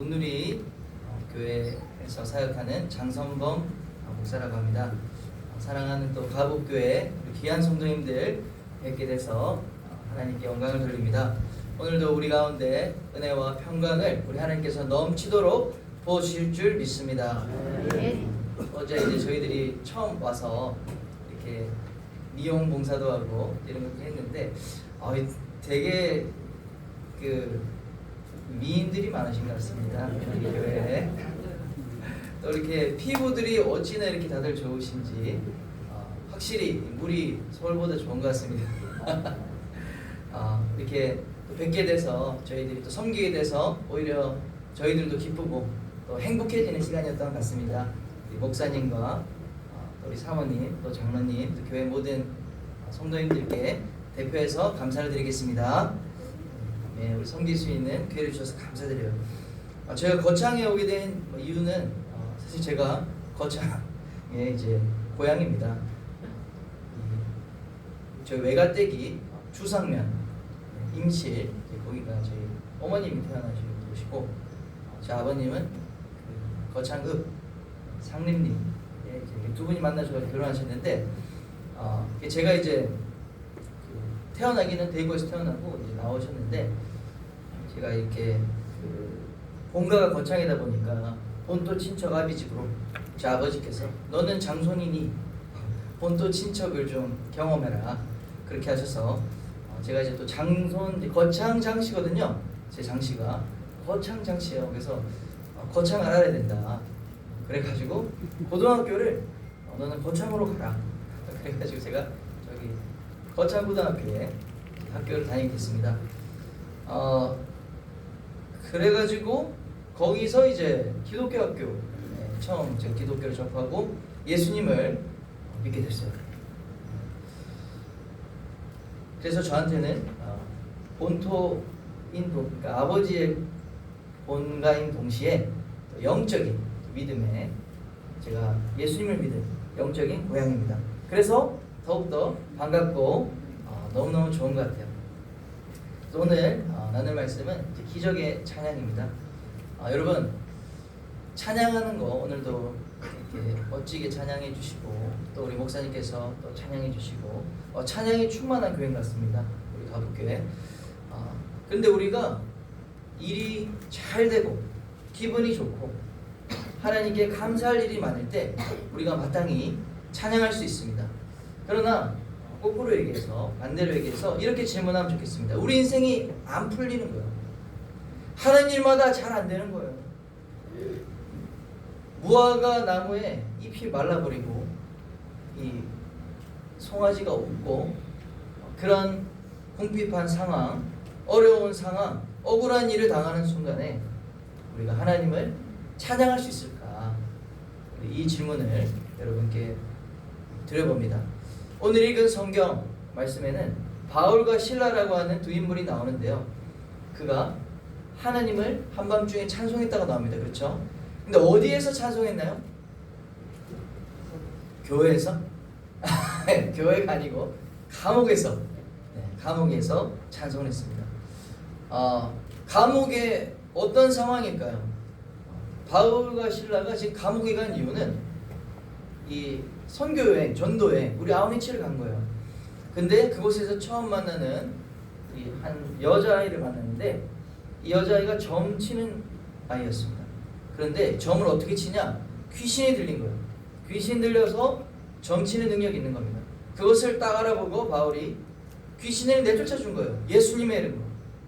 온누리 교회에서 사역하는 장선범 목사라고 합니다. 사랑하는 또 가복교회 귀한 성도님들 뵙게 돼서 하나님께 영광을 돌립니다. 오늘도 우리 가운데 은혜와 평강을 우리 하나님께서 넘치도록 부어주실 줄 믿습니다. 어제 이제 저희들이 처음 와서 이렇게 미용 봉사도 하고 이런 것도 했는데 되게 미인들이 많으신 것 같습니다. 우리 교회에 또 이렇게 피부들이 어찌나 이렇게 다들 좋으신지 확실히 물이 서울보다 좋은 것 같습니다. 이렇게 또 뵙게 돼서 저희들이 또 섬기게 돼서 오히려 저희들도 기쁘고 또 행복해지는 시간이었던 것 같습니다. 우리 목사님과 우리 사모님 또 장로님 또 교회 모든 성도님들께 대표해서 감사를 드리겠습니다. 네, 우리 섬길 수 있는 기회를 주셔서 감사드려요. 제가 거창에 오게 된 이유는 사실 제가 거창의 이제 고향입니다. 저희 외가댁이 주상면, 임실, 거기가 저희 어머님이 태어나신 곳이고, 제 아버님은 거창읍 상림리 두 분이 만나서 결혼하셨는데, 제가 이제 태어나기는 대구에서 태어나고 이제 나오셨는데, 제가 이렇게 본가가 거창이다 보니까 본토 친척 아비 집으로 제 아버지께서 너는 장손이니 본토 친척을 좀 경험해라 그렇게 하셔서 제가 이제 또 장손 거창 장씨거든요. 제 장씨가 거창 장씨예요. 그래서 거창 알아야 된다. 그래가지고 고등학교를 너는 거창으로 가라. 그래가지고 제가 저기 거창고등학교에 학교를 다니게 됐습니다. 그래가지고 거기서 이제 기독교 학교 처음 제가 기독교를 접하고 예수님을 믿게 됐어요. 그래서 저한테는 본토인 그러니까 아버지의 본가인 동시에 영적인 믿음에 제가 예수님을 믿은 영적인 고향입니다. 그래서 더욱더 반갑고 너무너무 좋은 것 같아요. 오늘 나눌 말씀은 기적의 찬양입니다. 여러분 찬양하는 거 오늘도 이렇게 멋지게 찬양해 주시고 또 우리 목사님께서 또 찬양해 주시고 찬양이 충만한 교회 같습니다. 우리 가복교회. 그런데 우리가 일이 잘 되고 기분이 좋고 하나님께 감사할 일이 많을 때 우리가 마땅히 찬양할 수 있습니다. 그러나 거꾸로 얘기해서 반대로 얘기해서 이렇게 질문하면 좋겠습니다. 우리 인생이 안 풀리는 거예요. 하는 일마다 잘 안 되는 거예요. 무화과 나무에 잎이 말라버리고 이 송아지가 없고 그런 궁핍한 상황, 어려운 상황, 억울한 일을 당하는 순간에 우리가 하나님을 찬양할 수 있을까? 이 질문을 여러분께 드려봅니다. 오늘 읽은 성경 말씀에는 바울과 실라라고 하는 두 인물이 나오는데요. 그가 하나님을 한밤중에 찬송했다가 나옵니다. 그렇죠? 근데 어디에서 찬송했나요? 교회에서? 교회가 아니고 감옥에서 감옥에서 찬송했습니다. 감옥에 어떤 상황일까요? 바울과 실라가 지금 감옥에 간 이유는 이 선교여행, 전도여행, 우리 아우니치를 간 거예요. 근데 그곳에서 처음 만나는 한 여자아이를 만났는데 이 여자아이가 점 치는 아이였습니다. 그런데 점을 어떻게 치냐? 귀신이 들린 거예요. 귀신 들려서 점 치는 능력이 있는 겁니다. 그것을 딱 알아보고 바울이 귀신을 내쫓아 준 거예요. 예수님의 이름으로.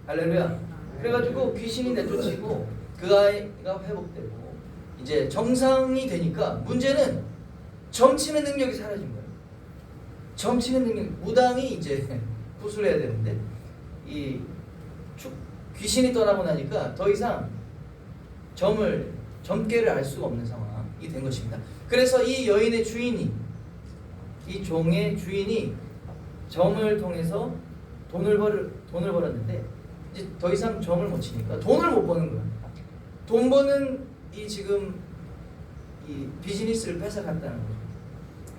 할렐루야. 그래가지고 귀신이 내쫓이고 그 아이가 회복되고 이제 정상이 되니까 문제는 점치는 능력이 사라진 거예요. 점치는 능력, 무당이 이제 구술해야 되는데 이 귀신이 떠나고 나니까 더 이상 점괘를 알 수가 없는 상황이 된 것입니다. 그래서 이 여인의 주인이, 이 종의 주인이 점을 통해서 돈을 벌었는데 이제 더 이상 점을 못 치니까 돈을 못 버는 거예요. 돈 버는 이 지금 이 비즈니스를 뺏어갔다는 거죠.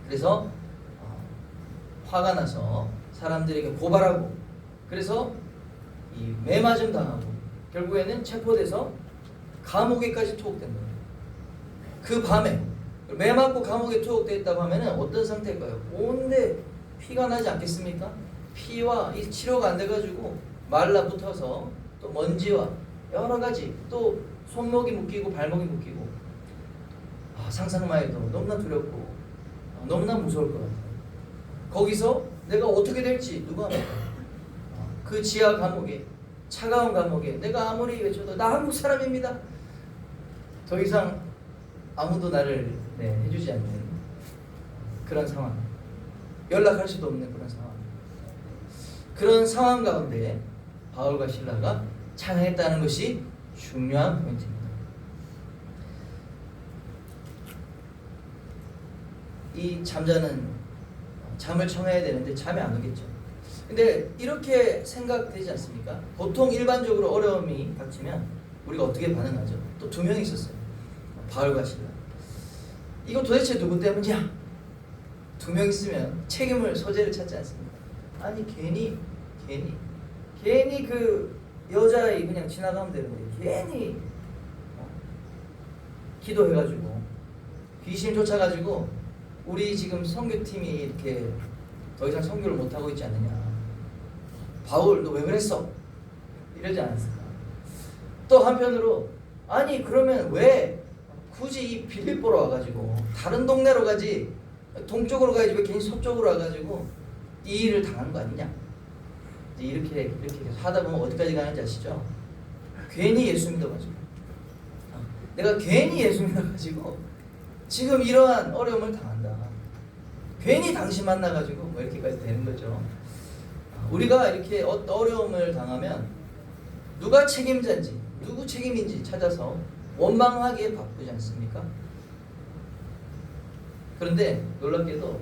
그래서 화가 나서 사람들에게 고발하고 그래서 이 매맞음 당하고 결국에는 체포돼서 감옥에까지 투옥된 거예요. 그 밤에 매 맞고 감옥에 투옥되어 있다고 하면 어떤 상태일까요? 온데 피가 나지 않겠습니까? 피와 이 치료가 안 돼가지고 말라붙어서 또 먼지와 여러 가지 또 손목이 묶이고 발목이 묶이고 상상만 해도 너무나 두렵고 너무나 무서울 것 같아요. 거기서 내가 어떻게 될지 누가 압니까? 그 지하 감옥에 차가운 감옥에 내가 아무리 외쳐도 나 한국 사람입니다. 더 이상 아무도 나를 해주지 않는 그런 상황, 연락할 수도 없는 그런 상황, 그런 상황 가운데 바울과 실라가 찬양했다는 것이 중요한 포인트입니다. 이 잠자는 잠을 청해야 되는데 잠이 안 오겠죠. 근데 이렇게 생각되지 않습니까? 보통 일반적으로 어려움이 닥치면 우리가 어떻게 반응하죠? 또 두 명이 있었어요. 바울과 실라. 이거 도대체 누구 때문이야? 두 명 있으면 책임을 소재를 찾지 않습니까? 아니 괜히 그 여자애 그냥 지나가면 되는데 괜히 기도해가지고 귀신 쫓아가지고 우리 지금 선교팀이 이렇게 더 이상 선교를 못하고 있지 않느냐. 바울 너 왜 그랬어? 이러지 않았을까? 또 한편으로 아니 그러면 왜 굳이 이 빌립보로 와가지고 다른 동네로 가지 동쪽으로 가야지 왜 괜히 서쪽으로 와가지고 이 일을 당한 거 아니냐? 이렇게 하다 보면 어디까지 가는지 아시죠? 괜히 예수 믿어가지고 내가 괜히 예수 믿어가지고 지금 이러한 어려움을 당한다. 괜히 당신 만나가지고 뭐 이렇게까지 되는 거죠. 우리가 이렇게 어려움을 당하면 누가 책임자인지 누구 책임인지 찾아서 원망하기에 바쁘지 않습니까? 그런데 놀랍게도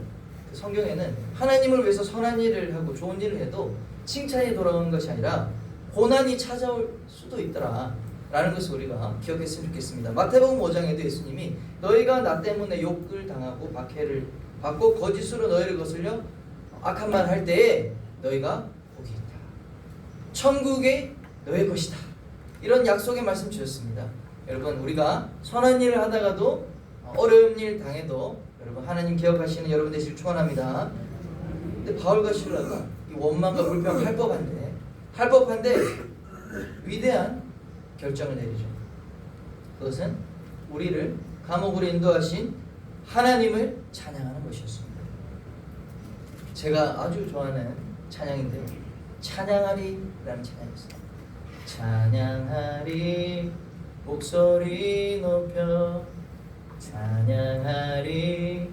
성경에는 하나님을 위해서 선한 일을 하고 좋은 일을 해도 칭찬이 돌아오는 것이 아니라 고난이 찾아올 수도 있더라 라는 것을 우리가 기억했으면 좋겠습니다. 마태복음 5장에도 예수님이 너희가 나 때문에 욕을 당하고 박해를 받고 거짓으로 너희를 거슬려 악한 말 할 때에 너희가 복이 있다. 천국이 너희 것이다. 이런 약속의 말씀 주셨습니다. 여러분 우리가 선한 일을 하다가도 어려운 일 당해도 여러분 하나님 기억하시는 여러분 되시길 축원합니다. 근데 바울과 실라가 이 원망과 불평 할 법한데 위대한 결정을 내리죠. 그것은 우리를 감옥으로 인도하신 하나님을 찬양하는 것이었습니다. 제가 아주 좋아하는 찬양인데요. 찬양하리라는 찬양이었어요. 찬양하리 목소리 높여 찬양하리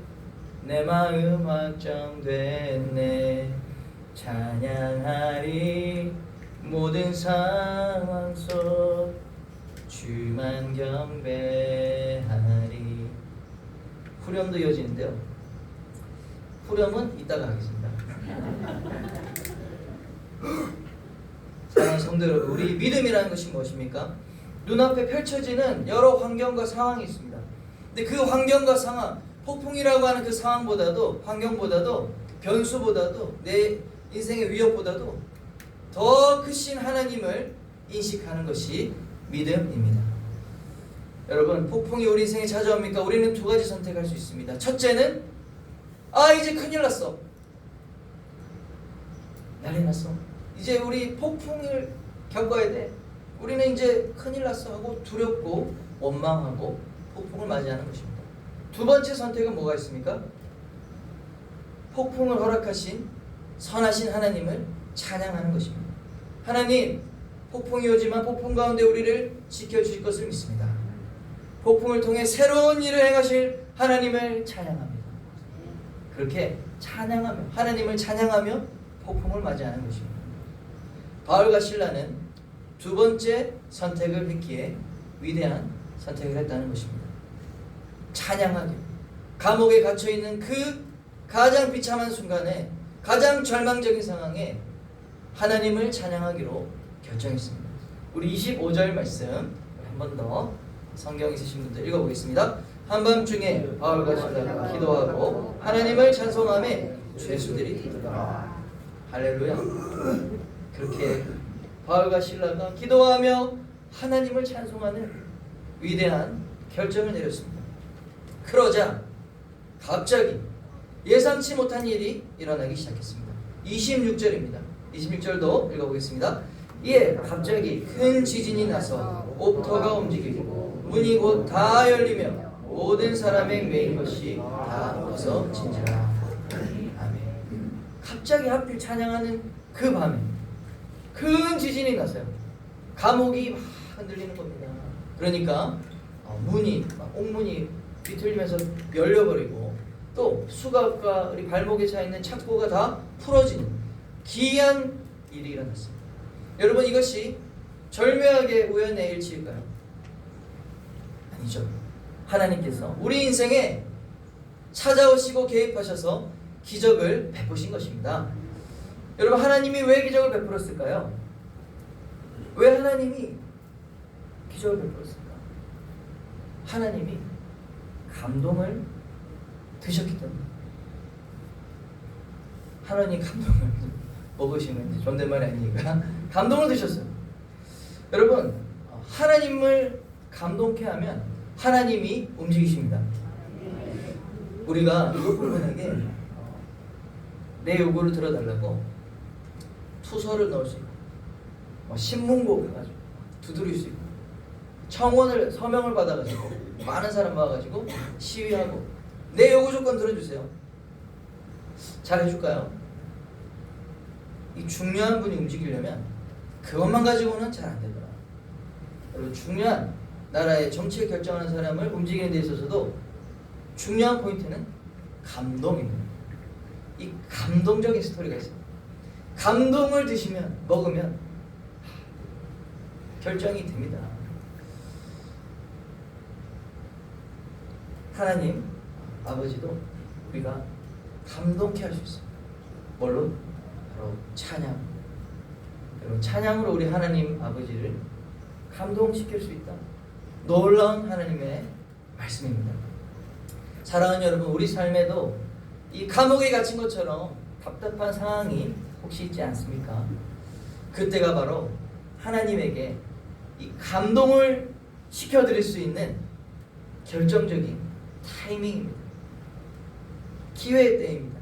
내 마음 확정됐네 찬양하리 모든 상황 속 주만 경배하리. 후렴도 이어지는데요. 후렴은 이따가 하겠습니다. 사랑하는 성도 여러분, 우리 믿음이라는 것이 무엇입니까? 눈앞에 펼쳐지는 여러 환경과 상황이 있습니다. 근데 그 환경과 상황, 폭풍이라고 하는 그 상황보다도, 환경보다도, 변수보다도, 내 인생의 위협보다도 더 크신 하나님을 인식하는 것이 믿음입니다. 여러분, 폭풍이 우리 인생에 찾아옵니까? 우리는 두 가지 선택할 수 있습니다. 첫째는 이제 큰일 났어. 난리 났어. 이제 우리 폭풍을 겪어야 돼. 우리는 이제 큰일 났어 하고 두렵고 원망하고 폭풍을 맞이하는 것입니다. 두 번째 선택은 뭐가 있습니까? 폭풍을 허락하신 선하신 하나님을 찬양하는 것입니다. 하나님, 폭풍이 오지만 폭풍 가운데 우리를 지켜주실 것을 믿습니다. 폭풍을 통해 새로운 일을 행하실 하나님을 찬양합니다. 그렇게 찬양하며 하나님을 찬양하며 폭풍을 맞이하는 것입니다. 바울과 실라는 두 번째 선택을 했기에 위대한 선택을 했다는 것입니다. 찬양하기. 감옥에 갇혀있는 그 가장 비참한 순간에 가장 절망적인 상황에 하나님을 찬양하기로 결정했습니다. 우리 25절 말씀 한 번 더 성경 있으신 분들 읽어보겠습니다. 한밤중에 바울과 실라가 기도하고 하나님을 찬송하며 죄수들이 들더라. 할렐루야. 그렇게 바울과 실라가 기도하며 하나님을 찬송하는 위대한 결정을 내렸습니다. 그러자 갑자기 예상치 못한 일이 일어나기 시작했습니다. 26절입니다. 26절도 읽어보겠습니다. 이에 갑자기 큰 지진이 나서 옥터가 움직이고 문이 곧 다 열리며 모든 사람의 메인 것이 다 벗어진지라. 아멘. 갑자기 하필 찬양하는 그 밤에 큰 지진이 났어요. 감옥이 막 흔들리는 겁니다. 그러니까 문이 옥문이 비틀리면서 열려버리고 또 수갑과 우리 발목에 차 있는 착고가 다 풀어지는 기이한 일이 일어났습니다. 여러분, 이것이 절묘하게 우연의 일치일까요? 아니죠. 하나님께서 우리 인생에 찾아오시고 개입하셔서 기적을 베푸신 것입니다. 여러분, 하나님이 왜 기적을 베풀었을까요? 왜 하나님이 기적을 베풀었을까? 하나님이 감동을 드셨기 때문에. 하나님 감동을 먹으시면 이제 존댓말이 아니니까 감동을 드셨어요. 여러분, 하나님을 감동케 하면 하나님이 움직이십니다. 우리가 이것뿐만하게 내 요구를 들어달라고 투서를 넣을 수 있고 신문고 가가지고 두드릴 수 있고 청원을 서명을 받아가지고 많은 사람 모아가지고 시위하고 내 요구 조건 들어주세요. 잘 해줄까요? 이 중요한 분이 움직이려면 그것만 가지고는 잘 안 되더라. 그리고 중요한 나라의 정치를 결정하는 사람을 움직이는 데 있어서도 중요한 포인트는 감동입니다. 이 감동적인 스토리가 있어요. 감동을 드시면 먹으면 결정이 됩니다. 하나님 아버지도 우리가 감동케 할 수 있어요. 뭘로? 바로 찬양. 여러분, 찬양으로 우리 하나님 아버지를 감동시킬 수 있다. 놀라운 하나님의 말씀입니다. 사랑하는 여러분, 우리 삶에도 이 감옥에 갇힌 것처럼 답답한 상황이 혹시 있지 않습니까? 그때가 바로 하나님에게 이 감동을 시켜드릴 수 있는 결정적인 타이밍입니다. 기회의 때입니다.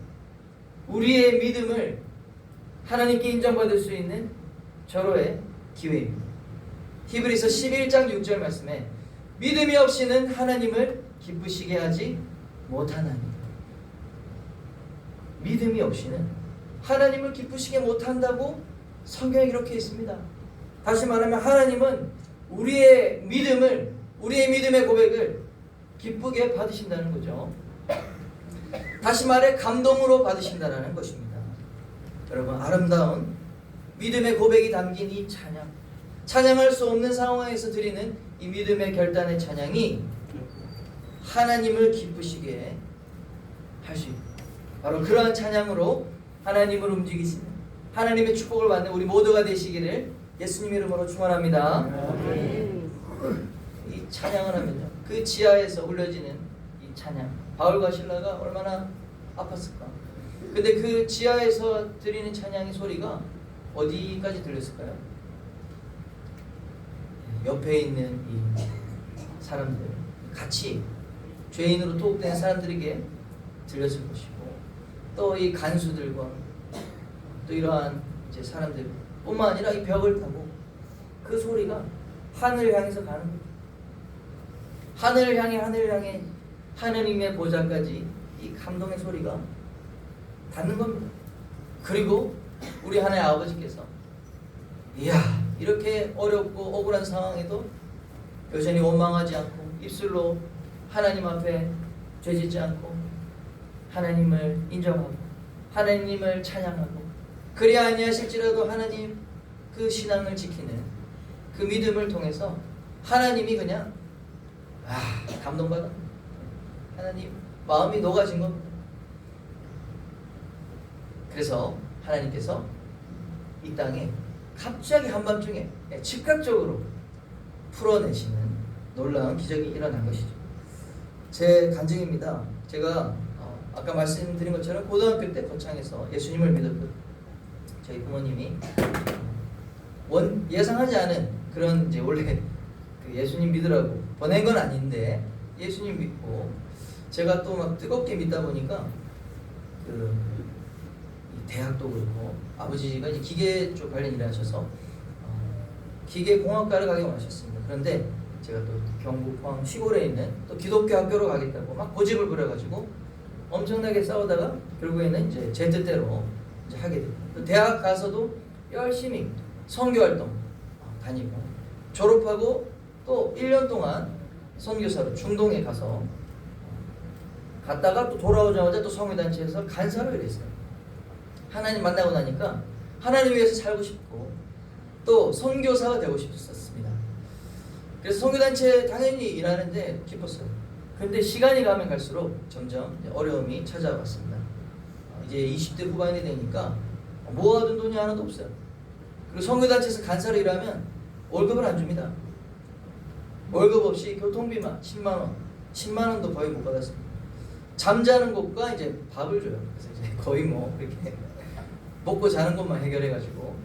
우리의 믿음을 하나님께 인정받을 수 있는 절호의 기회입니다. 히브리서 11장 6절 말씀에 믿음이 없이는 하나님을 기쁘시게 하지 못하나니. 믿음이 없이는 하나님을 기쁘시게 못한다고 성경에 이렇게 있습니다. 다시 말하면 하나님은 우리의 믿음을, 우리의 믿음의 고백을 기쁘게 받으신다는 거죠. 다시 말해 감동으로 받으신다는 것입니다. 여러분, 아름다운 믿음의 고백이 담긴 이 찬양, 찬양할 수 없는 상황에서 드리는 이 믿음의 결단의 찬양이 하나님을 기쁘시게 할 수 있다. 바로 그러한 찬양으로 하나님을 움직이시는, 하나님의 축복을 받는 우리 모두가 되시기를 예수님 이름으로 축원합니다. 이 찬양을 하면요, 그 지하에서 울려지는 이 찬양, 바울과 실라가 얼마나 아팠을까. 근데 그 지하에서 드리는 찬양의 소리가 어디까지 들렸을까요? 옆에 있는 이 사람들, 같이 죄인으로 투옥된 사람들에게 들렸을 것이고, 또 이 간수들과 또 이러한 이제 사람들 뿐만 아니라 이 벽을 타고 그 소리가 하늘을 향해서 가는 거예요. 하늘을 향해 하느님의 보좌까지 이 감동의 소리가 닿는 겁니다. 그리고 우리 하나님 아버지께서 이야, 이렇게 어렵고 억울한 상황에도 여전히 원망하지 않고 입술로 하나님 앞에 죄짓지 않고 하나님을 인정하고 하나님을 찬양하고, 그리 아니하실지라도 하나님 그 신앙을 지키는 그 믿음을 통해서 하나님이 그냥 감동받아. 하나님 마음이 녹아진 겁니다. 그래서 하나님께서 이 땅에 갑자기 한밤중에 즉각적으로 풀어내시는 놀라운 기적이 일어난 것이죠. 제 간증입니다. 제가 아까 말씀드린 것처럼 고등학교 때 거창에서 예수님을 믿었던 저희 부모님이 예상하지 않은 그런 이제 원래 그 예수님 믿으라고 보낸 건 아닌데 예수님 믿고 제가 또 막 뜨겁게 믿다 보니까 이 대학도 그렇고 아버지가 이제 기계 쪽 관련 일을 하셔서 기계공학과를 가기 원하셨습니다. 그런데 제가 또 경북 포항 시골에 있는 또 기독교 학교로 가겠다고 막 고집을 부려가지고 엄청나게 싸우다가 결국에는 이제 제 뜻대로 이제 하게 됐고, 대학 가서도 열심히 선교활동 다니고 졸업하고 또 1년 동안 선교사로 중동에 가서 갔다가 또 돌아오자마자 또 성교단체에서 간사로 일했어요. 하나님 만나고 나니까 하나님 위해서 살고 싶고 또 선교사가 되고 싶었습니다. 그래서 선교단체 당연히 일하는데 기뻤어요. 근데 시간이 가면 갈수록 점점 어려움이 찾아왔습니다. 이제 20대 후반이 되니까 모아둔 돈이 하나도 없어요. 그리고 선교단체에서 간사로 일하면 월급을 안 줍니다. 월급 없이 교통비만 10만원, 10만원도 거의 못 받았습니다. 잠자는 곳과 이제 밥을 줘요. 그래서 이제 거의 뭐 이렇게 먹고 자는 것만 해결해가지고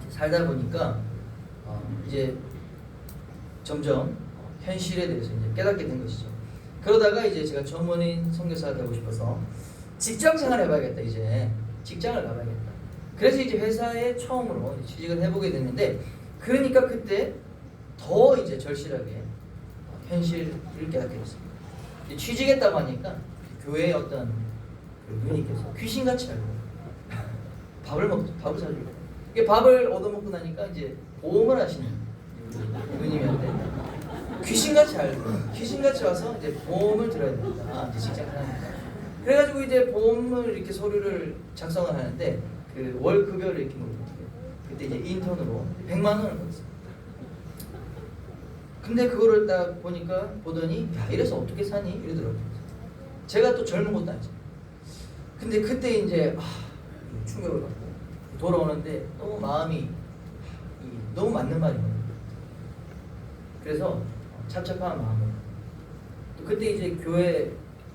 살다 보니까 이제 점점 현실에 대해서 이제 깨닫게 된 것이죠. 그러다가 이제 제가 전문인 선교사가 되고 싶어서 직장 생활 해봐야겠다. 이제 직장을 가봐야겠다. 그래서 이제 회사에 처음으로 취직을 해보게 됐는데, 그러니까 그때 더 이제 절실하게 현실을 깨닫게 됐습니다. 취직했다고 하니까 교회의 어떤 그 누님께서 귀신같이 알고 밥을 사주고, 이게 밥을 얻어먹고 나니까 이제 보험을 하시는 누님이었는데 귀신같이 알고 귀신같이 와서 이제 보험을 들어야 된다. 이제 직장을 하니까. 그래가지고 이제 보험을 이렇게 서류를 작성을 하는데 그 월 급여를 이렇게 먹고 그때 이제 인턴으로 100만 원을 받았어요. 근데 그거를 딱 보더니 야, 이래서 어떻게 사니? 이러더라고요. 제가 또 젊은 것도 아니죠. 근데 그때 이제 충격을 받고 돌아오는데 너무 마음이 너무 맞는 말이거든요. 그래서 착잡한 마음으로 또 그때 이제 교회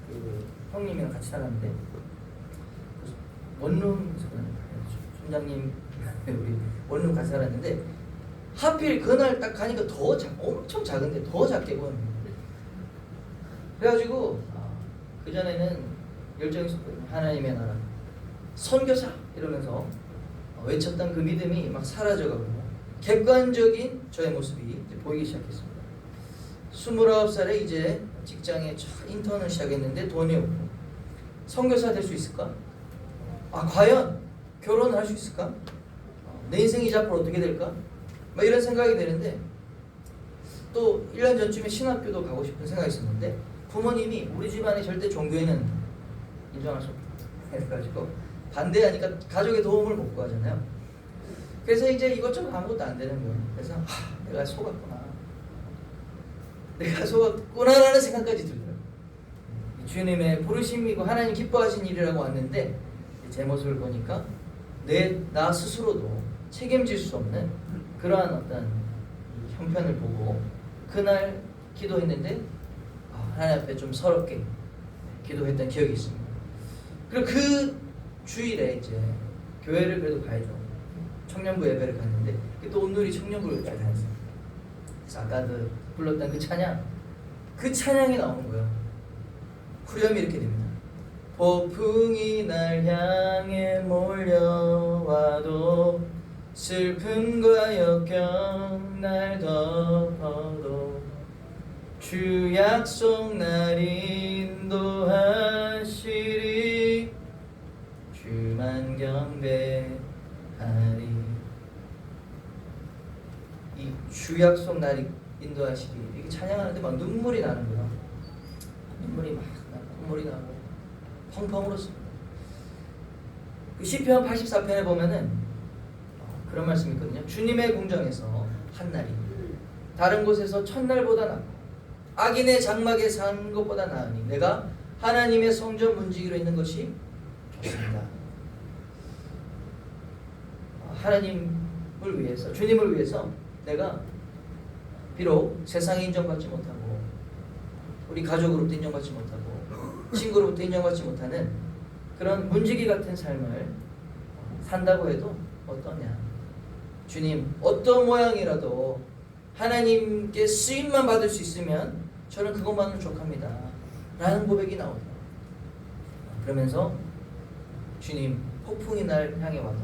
그 형님이랑 같이 살았는데 원룸 총장님 우리 원룸 같이 살았는데 하필 그날 딱 가니까 엄청 작은데 더 작게 보여요. 그래가지고 그전에는 열정이 있었거든요. 하나님의 나라 선교사 이러면서 외쳤던 그 믿음이 막 사라져가고 객관적인 저의 모습이 이제 보이기 시작했습니다. 29살에 이제 직장에 인턴을 시작했는데 돈이 없고 선교사 될 수 있을까? 과연 결혼을 할 수 있을까? 내 인생이 이제 앞으로 어떻게 될까? 막 이런 생각이 드는데 또 1년 전쯤에 신학교도 가고 싶은 생각이 있었는데 부모님이 우리 집안에 절대 종교에는 인정할 수 없다 해가지고 반대하니까 가족의 도움을 못 구하잖아요. 그래서 이제 이것저것 아무것도 안 되는 거예요. 그래서 내가 속았구나라는 생각까지 들더라고요. 주님의 부르심이고 하나님 기뻐하신 일이라고 왔는데 제 모습을 보니까 나 스스로도 책임질 수 없는 그러한 어떤 형편을 보고 그날 기도했는데 하나님 앞에 좀 서럽게 기도했던 기억이 있습니다. 그리고 그 주일에 이제 교회를 그래도 가야죠. 청년부 예배를 갔는데 또 온누리 청년부를 잘 다녔어요. 그래서 아까 불렀던 그 찬양이 나오는 거예요. 후렴이 이렇게 됩니다. 폭풍이 날 향해 몰려와도 슬픔과 역경 날 덮어도 주 약속 날 인도하시리 주만 경배하리. 이 주 약속 날 인도하시리 이렇게 찬양하는데 막 눈물이 나는 거야. 눈물이 막 콧물이 나고 펑펑 울었습니다. 그 시편 84편에 보면은 그런 말씀이 있거든요. 주님의 궁정에서 한 날이 다른 곳에서 첫날보다 낫고 악인의 장막에 산 것보다 나으니 내가 하나님의 성전 문지기로 있는 것이 좋습니다. 하나님을 위해서, 주님을 위해서 내가 비록 세상에 인정받지 못하고 우리 가족으로부터 인정받지 못하고 친구로부터 인정받지 못하는 그런 문지기 같은 삶을 산다고 해도 어떠냐? 주님 어떤 모양이라도 하나님께 쓰임만 받을 수 있으면 저는 그것만으로 족합니다 라는 고백이 나오더라고요. 그러면서 주님, 폭풍이 날 향해 와도,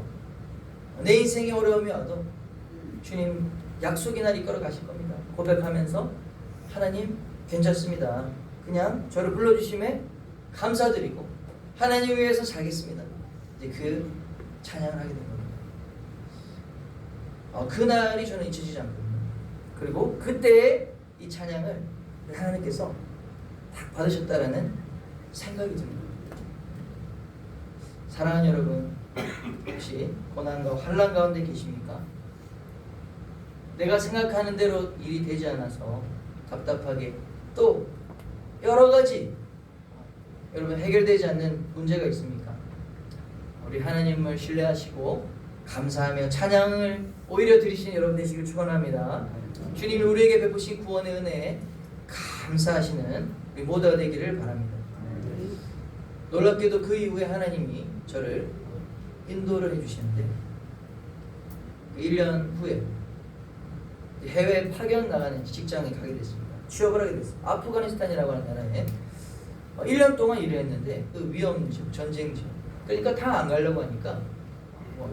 내 인생에 어려움이 와도 주님 약속의 날 이끌어 가실 겁니다 고백하면서 하나님 괜찮습니다, 그냥 저를 불러주심에 감사드리고 하나님 위해서 살겠습니다, 이제 그 찬양을 하게 된 겁니다. 그날이 저는 잊혀지지 않거든요. 그리고 그때의 이 찬양을 하나님께서 딱 받으셨다라는 생각이 듭니다. 사랑하는 여러분, 혹시 고난과 환난 가운데 계십니까? 내가 생각하는 대로 일이 되지 않아서 답답하게, 또 여러 가지 여러분 해결되지 않는 문제가 있습니까? 우리 하나님을 신뢰하시고 감사하며 찬양을 오히려 드리시는 여러분 되시길 축원합니다. 주님이 우리에게 베푸신 구원의 은혜에 감사하시는 우리 모두가 되기를 바랍니다. 놀랍게도 그 이후에 하나님이 저를 인도를 해주시는데 1년 후에 해외 파견 나가는 직장에 가게 됐습니다. 취업을 하게 됐습니다. 아프가니스탄이라고 하는 나라에 1년 동안 일을 했는데 그 위험 지역, 전쟁 지역, 그러니까 다 안 가려고 하니까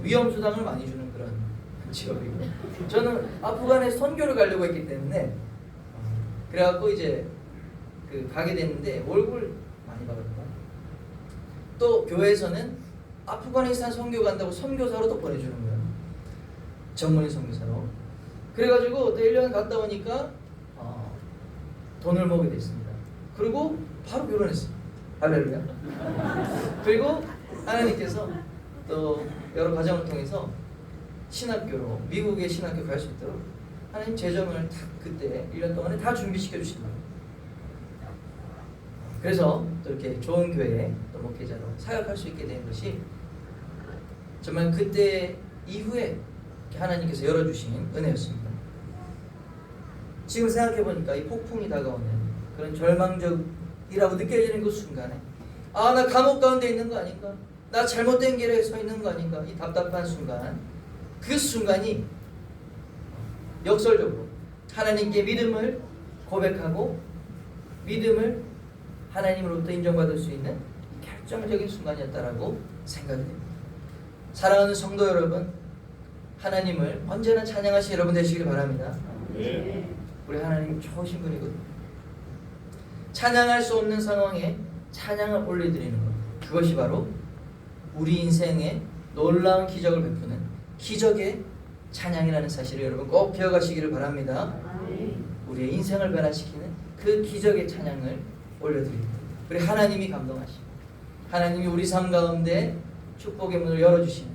위험 수당을 많이 주는 그런 지역이고, 저는 아프간에 선교를 가려고 했기 때문에 그래갖고 이제 가게 됐는데 월급을 많이 받았고, 또 교회에서는 아프가니스탄 선교 간다고 선교사로 또 보내주는 거예요. 전문의 선교사로. 그래가지고 또 1년 갔다 오니까 돈을 모으게 됐습니다. 그리고 바로 결혼했어요. 할렐루야. 그리고 하나님께서 또 여러 과정을 통해서 신학교로, 미국의 신학교 갈 수 있도록 하나님 재정을 다 그때 1년 동안에 다 준비시켜 주신 거예요. 그래서 또 이렇게 좋은 교회에 또 목회자로 사역할 수 있게 된 것이 정말 그때 이후에 하나님께서 열어주신 은혜였습니다. 지금 생각해보니까 이 폭풍이 다가오는 그런 절망적이라고 느껴지는 그 순간에 나 감옥 가운데 있는 거 아닌가? 나 잘못된 길에 서 있는 거 아닌가? 이 답답한 순간, 그 순간이 역설적으로 하나님께 믿음을 고백하고 믿음을 하나님으로부터 인정받을 수 있는 결정적인 순간이었다라고 생각이 됩니다. 사랑하는 성도 여러분, 하나님을 언제나 찬양하신 여러분 되시길 바랍니다. 우리 하나님 좋으신 분이거든요. 찬양할 수 없는 상황에 찬양을 올려드리는 것, 그것이 바로 우리 인생에 놀라운 기적을 베푸는 기적의 찬양이라는 사실을 여러분 꼭 기억하시기를 바랍니다. 우리의 인생을 변화시키는 그 기적의 찬양을 올려드립니다. 우리 하나님이 감동하시고 하나님이 우리 삶 가운데 축복의 문을 열어주시는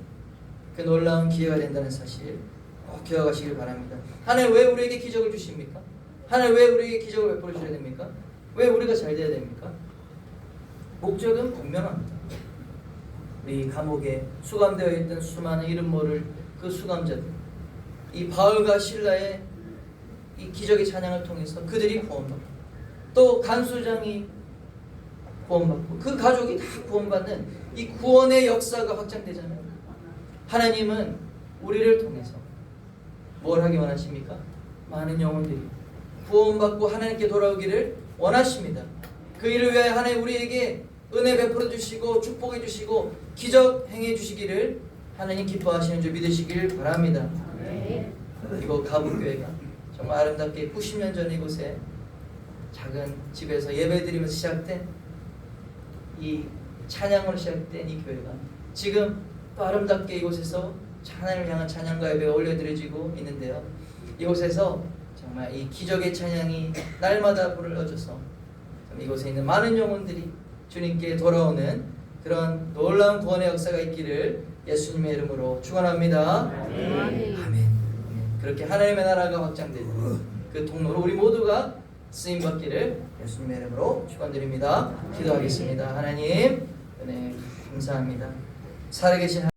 그 놀라운 기회가 된다는 사실 꼭 기억하시길 바랍니다. 하나님 왜 우리에게 기적을 주십니까? 하나님 왜 우리에게 기적을 베풀어 주셔야 됩니까? 왜 우리가 잘 돼야 됩니까? 목적은 분명합니다. 우리 감옥에 수감되어 있던 수많은 이름 모를 그 수감자들, 이 바울과 실라의 이 기적의 찬양을 통해서 그들이 구원받고, 또 간수장이 구원받고, 그 가족이 다 구원받는 이 구원의 역사가 확장되잖아요. 하나님은 우리를 통해서 뭘 하기 원하십니까? 많은 영혼들이 구원받고 하나님께 돌아오기를 원하십니다. 그 일을 위하여 하나님 우리에게 은혜 베풀어 주시고 축복해 주시고 기적 행해 주시기를 하나님 기뻐하시는 줄 믿으시길 바랍니다. 이곳 가북교회가 정말 아름답게 90년 전 이곳에 작은 집에서 예배드리면서 시작된 이 찬양으로 시작된 이 교회가 지금 또 아름답게 이곳에서 하나님을 향한 찬양과 예배가 올려드려지고 있는데요. 이곳에서 정말 이 기적의 찬양이 날마다 부르러져서 이곳에 있는 많은 영혼들이 주님께 돌아오는 그런 놀라운 구원의 역사가 있기를 예수님의 이름으로 축원합니다. 아멘. 그렇게 하나님의 나라가 확장되는 그 통로로 우리 모두가 쓰임받기를 예수님의 이름으로 축원드립니다. 기도하겠습니다. 하나님 은혜 감사합니다. 살아계신